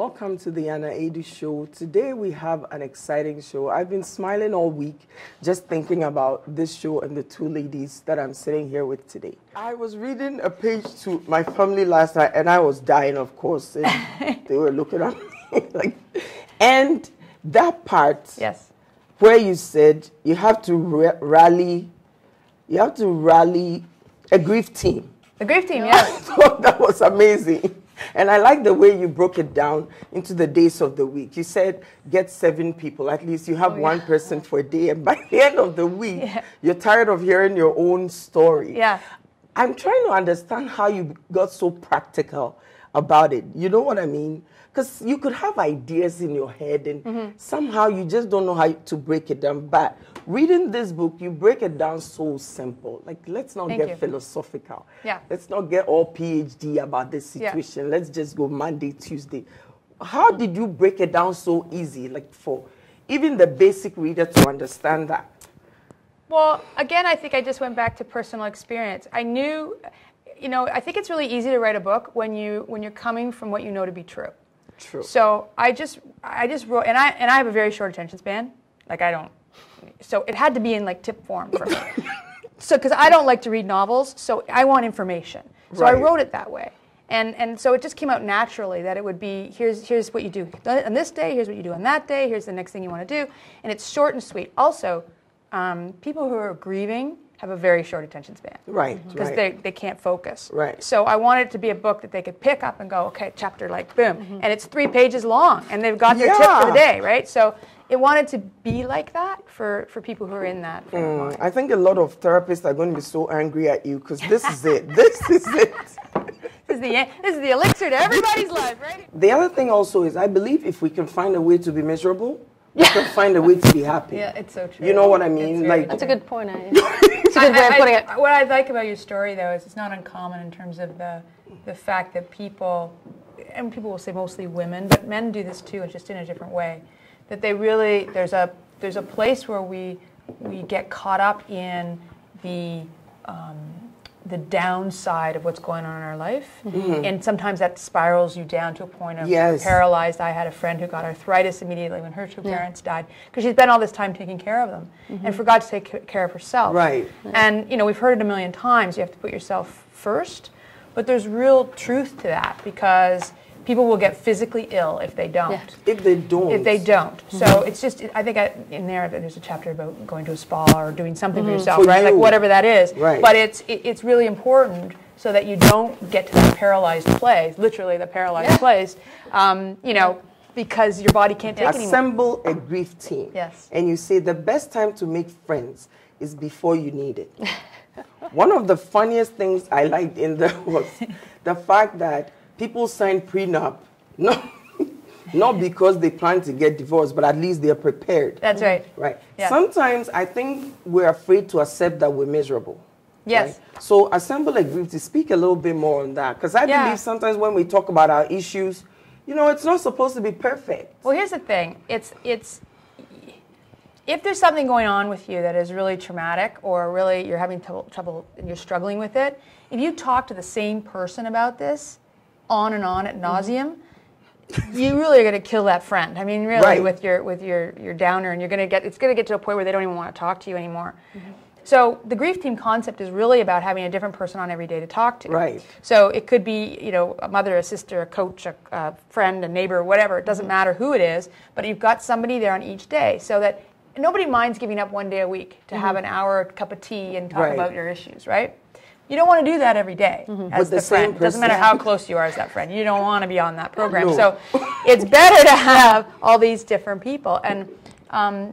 Welcome to the Anna Aidoo Show. Today we have an exciting show. I've been smiling all week just thinking about this show and the two ladies that I'm sitting here with today. I was reading a page to my family last night and I was dying, of course. And they were looking at me like, and that part where you said you have to rally a grief team. A grief team, yeah. I thought that was amazing. And I like the way you broke it down into the days of the week. You said get 7 people. At least you have one person for a day. And by the end of the week, you're tired of hearing your own story. Yeah. I'm trying to understand how you got so practical about it. You know what I mean? Because you could have ideas in your head and somehow you just don't know how to break it down. But reading this book, you break it down so simple. Like, let's not get philosophical. Yeah. Let's not get all PhD about this situation. Yeah. Let's just go Monday, Tuesday. How did you break it down so easy, like for even the basic reader to understand that? Well, again, I think I just went back to personal experience. I knew, you know, I think it's really easy to write a book when you're coming from what you know to be true. True. So I just wrote, and I have a very short attention span. Like so it had to be in like tip form for me. So because I don't like to read novels, so I want information. So I wrote it that way, and so it just came out naturally that it would be here's what you do on this day, here's what you do on that day, here's the next thing you want to do, and it's short and sweet. Also, people who are grieving have a very short attention span. Right. Because they can't focus. Right. So I wanted it to be a book that they could pick up and go, okay, chapter, like, boom. And it's 3 pages long, and they've got their tip for the day, right? So it wanted to be like that for people who are in that frame of mind. I think a lot of therapists are going to be so angry at you because this is it. This is it. This is the elixir to everybody's life, right? The other thing also is I believe if we can find a way to be miserable, we can find a way to be happy. Yeah, it's so true. You know what I mean? Like, that's a good point. It's a good way of putting it. What I like about your story, though, is it's not uncommon in terms of the fact that people, and people will say mostly women, but men do this too, it's just in a different way. That they really, there's a place where we get caught up in the downside of what's going on in our life, and sometimes that spirals you down to a point of paralyzed. I had a friend who got arthritis immediately when her 2 parents died because she'd spent all this time taking care of them and forgot to take care of herself. Right. And you know, we've heard it a million times. You have to put yourself first, but there's real truth to that because people will get physically ill if they don't. Yeah. If they don't. So it's just, I think in there there's a chapter about going to a spa or doing something for yourself, right? Like whatever that is. Right. But it's really important so that you don't get to that paralyzed place, literally the paralyzed place, you know, because your body can't take it anymore. Assemble a grief team. Yes. And you say the best time to make friends is before you need it. One of the funniest things I liked in there was the fact that people sign prenup, not because they plan to get divorced, but at least they're prepared. That's right. Right. Yeah. Sometimes I think we're afraid to accept that we're miserable. Yes. Right? So assemble a grief to speak a little bit more on that. Because I believe sometimes when we talk about our issues, you know, it's not supposed to be perfect. Well, here's the thing. It's if there's something going on with you that is really traumatic or really you're having trouble and you're struggling with it, if you talk to the same person about this, on and on ad nauseum, you really are going to kill that friend. I mean, really, with your downer, and it's going to get to a point where they don't even want to talk to you anymore. So the grief team concept is really about having a different person on every day to talk to. Right. So it could be, you know, a mother, a sister, a coach, a friend, a neighbor, whatever. It doesn't matter who it is, but you've got somebody there on each day, so that nobody minds giving up one day a week to have an hour cup of tea and talk about your issues, right? You don't want to do that every day as the friend. It doesn't matter how close you are as that friend. You don't want to be on that program. No. So it's better to have all these different people. And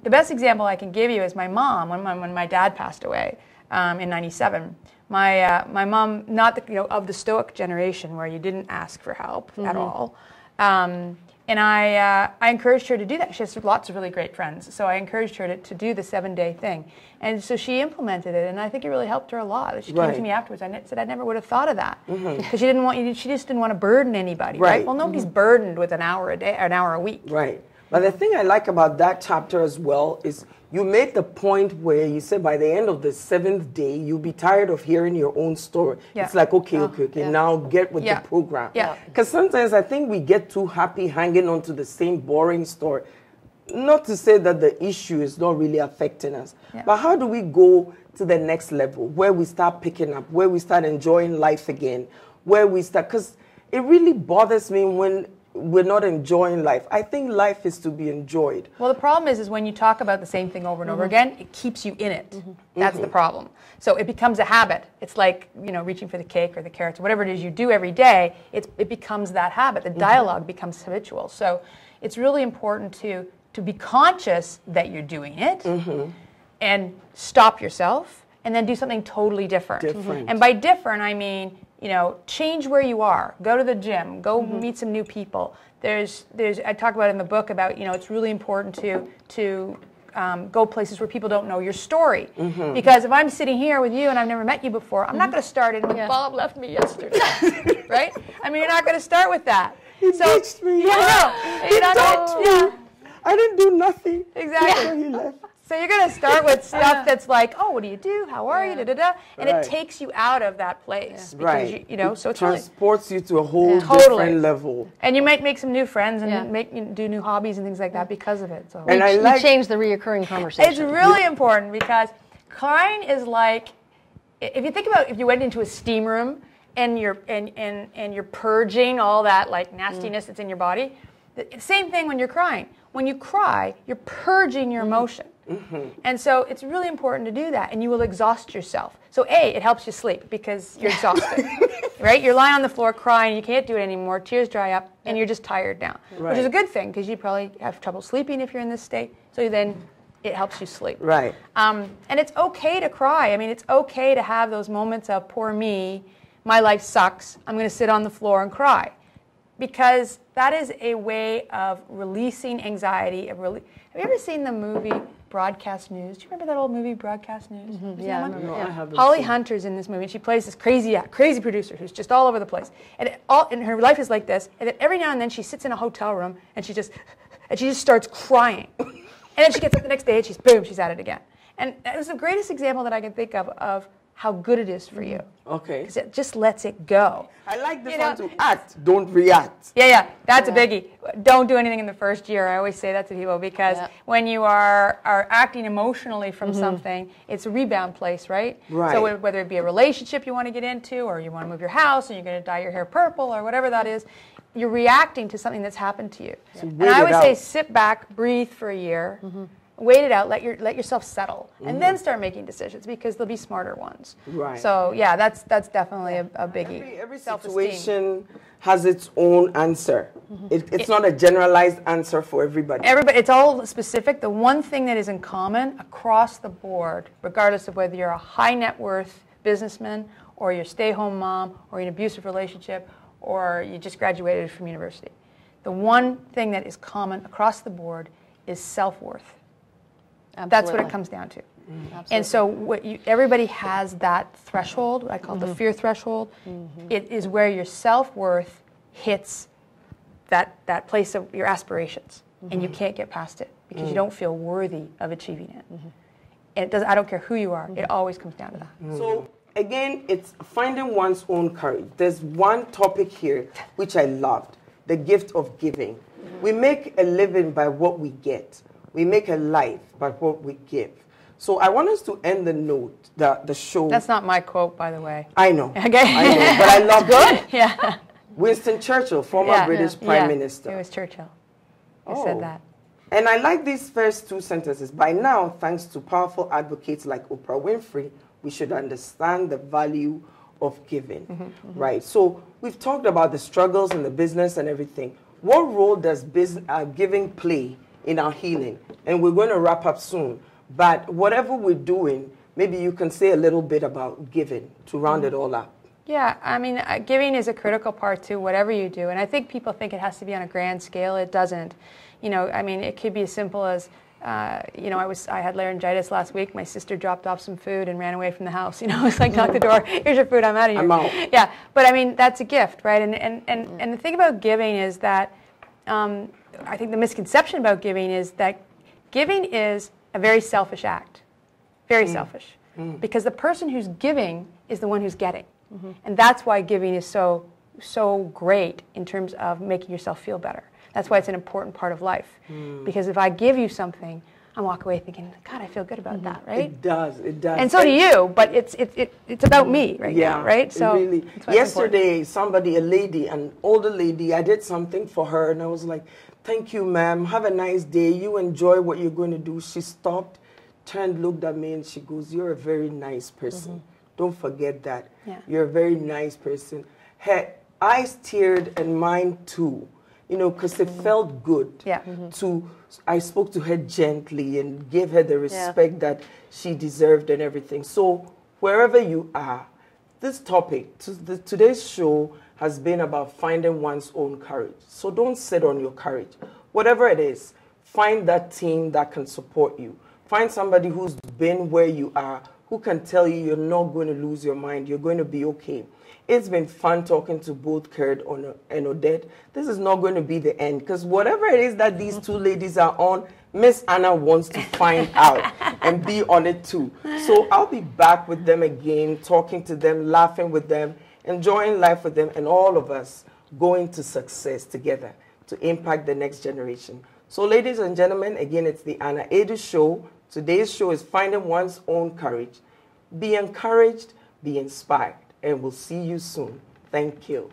the best example I can give you is my mom. When my dad passed away in '97, my mom, not the, of the Stoic generation where you didn't ask for help at all. And I encouraged her to do that. She has lots of really great friends. So I encouraged her to do the 7-day thing. And so she implemented it, and I think it really helped her a lot. She came to me afterwards. I said, I never would have thought of that. Because she just didn't want to burden anybody, right? Well, nobody's burdened with an hour a day, or an hour a week. Right. But the thing I like about that chapter as well is you made the point where you said by the end of the 7th day, you'll be tired of hearing your own story. Yeah. It's like, okay, now get with Yeah. the program. Yeah. Because sometimes I think we get too happy hanging on to the same boring story. Not to say that the issue is not really affecting us, but how do we go to the next level where we start picking up, where we start enjoying life again, where we start, because it really bothers me when we're not enjoying life. I think life is to be enjoyed. Well, the problem is when you talk about the same thing over and over again, it keeps you in it. That's the problem. So it becomes a habit. It's like, you know, reaching for the cake or the carrots, whatever it is you do every day, it becomes that habit. The dialogue becomes habitual. So it's really important to be conscious that you're doing it and stop yourself and then do something totally different. And by different, I mean, you know, change where you are. Go to the gym. Go meet some new people. I talk about in the book about, you know, it's really important to go places where people don't know your story. Because if I'm sitting here with you and I've never met you before, I'm not going to start in with Bob left me yesterday, right? I mean, you're not going to start with that. He ditched me. I didn't do nothing. Exactly. He left. So you're going to start with stuff that's like, oh, what do you do? How are you? Da, da, da. And it takes you out of that place. Because you know, so it's transports you to a whole different level. And you might make some new friends and do new hobbies and things like that because of it. So and you change the reoccurring conversation. It's really important because crying is like, if you think about if you went into a steam room and you're purging all that like nastiness that's in your body, the same thing when you're crying. When you cry, you're purging your emotion. And so it's really important to do that, and you will exhaust yourself. So it helps you sleep because you're exhausted, right? You're lying on the floor crying, you can't do it anymore, tears dry up, and you're just tired now, which is a good thing because you probably have trouble sleeping if you're in this state. So then it helps you sleep. Right. And it's okay to cry. I mean, it's okay to have those moments of, poor me, my life sucks, I'm going to sit on the floor and cry. Because that is a way of releasing anxiety. Have you ever seen the movie Broadcast News? Do you remember that old movie, Broadcast News? Yeah. No, I haven't. Holly Hunter's in this movie, and she plays this crazy producer who's just all over the place. And her life is like this. And then every now and then she sits in a hotel room and she just starts crying. And then she gets up the next day and she's at it again. And it was the greatest example that I can think of how good it is for you. Okay. Because it just lets it go. I like this one to act, don't react. Yeah, that's a biggie. Don't do anything in the first year. I always say that to people because when you are acting emotionally from something, it's a rebound place, right? So whether it be a relationship you want to get into or you want to move your house and you're going to dye your hair purple or whatever that is, you're reacting to something that's happened to you. So and I always say sit back, breathe for a year. Wait it out, let yourself settle, and then start making decisions because there'll be smarter ones. Right. So yeah, that's definitely a biggie. Every situation has its own answer. It's not a generalized answer for everybody. It's all specific. The one thing that is in common across the board, regardless of whether you're a high net worth businessman or you're a stay-home mom or you're in an abusive relationship or you just graduated from university, the one thing that is common across the board is self-worth. That's what it comes down to. And so everybody has that threshold. I call it the fear threshold. It is where your self-worth hits that place of your aspirations, and you can't get past it because you don't feel worthy of achieving it. And I don't care who you are. It always comes down to that. So again, it's finding one's own courage. There's one topic here which I loved, the gift of giving. We make a living by what we get. We make a life by what we give. So I want us to end the show. That's not my quote, by the way. I know. Okay. I know, but I love it. Yeah. Winston Churchill, former British Prime Minister. It was Churchill who said that. And I like these first two sentences. By now, thanks to powerful advocates like Oprah Winfrey, we should understand the value of giving. Right? So we've talked about the struggles in the business and everything. What role does giving play in our healing? And we're going to wrap up soon. But whatever we're doing, maybe you can say a little bit about giving to round it all up. Yeah, I mean, giving is a critical part to whatever you do. And I think people think it has to be on a grand scale. It doesn't. You know, I mean, it could be as simple as, you know, I had laryngitis last week. My sister dropped off some food and ran away from the house. You know, it's like, knock the door. Here's your food. I'm out of here. I'm out. Yeah, but I mean, that's a gift, right? And the thing about giving is that I think the misconception about giving is that giving is a very selfish act, very selfish, because the person who's giving is the one who's getting, and that's why giving is so great in terms of making yourself feel better. That's why it's an important part of life, because if I give you something, I walk away thinking, God, I feel good about that, right? It does. And so do you, but it's about me now, right? So really. Yesterday, a lady, an older lady, I did something for her, and I was like, thank you, ma'am. Have a nice day. You enjoy what you're going to do. She stopped, turned, looked at me, and she goes, you're a very nice person. Don't forget that. Yeah. You're a very nice person. Her eyes teared, and mine too. You know, because it felt good. Yeah. I spoke to her gently and gave her the respect that she deserved and everything. So wherever you are, this topic, today's show has been about finding one's own courage. So don't sit on your courage. Whatever it is, find that team that can support you. Find somebody who's been where you are, who can tell you you're not going to lose your mind, you're going to be okay. It's been fun talking to both Caird and Odette. This is not going to be the end, because whatever it is that these two ladies are on, Miss Anna wants to find out and be on it too. So I'll be back with them again, talking to them, laughing with them, enjoying life with them, and all of us going to success together to impact the next generation. So ladies and gentlemen, again, it's the Anna Aidoo Show. Today's show is finding one's own courage. Be encouraged, be inspired, and we'll see you soon. Thank you.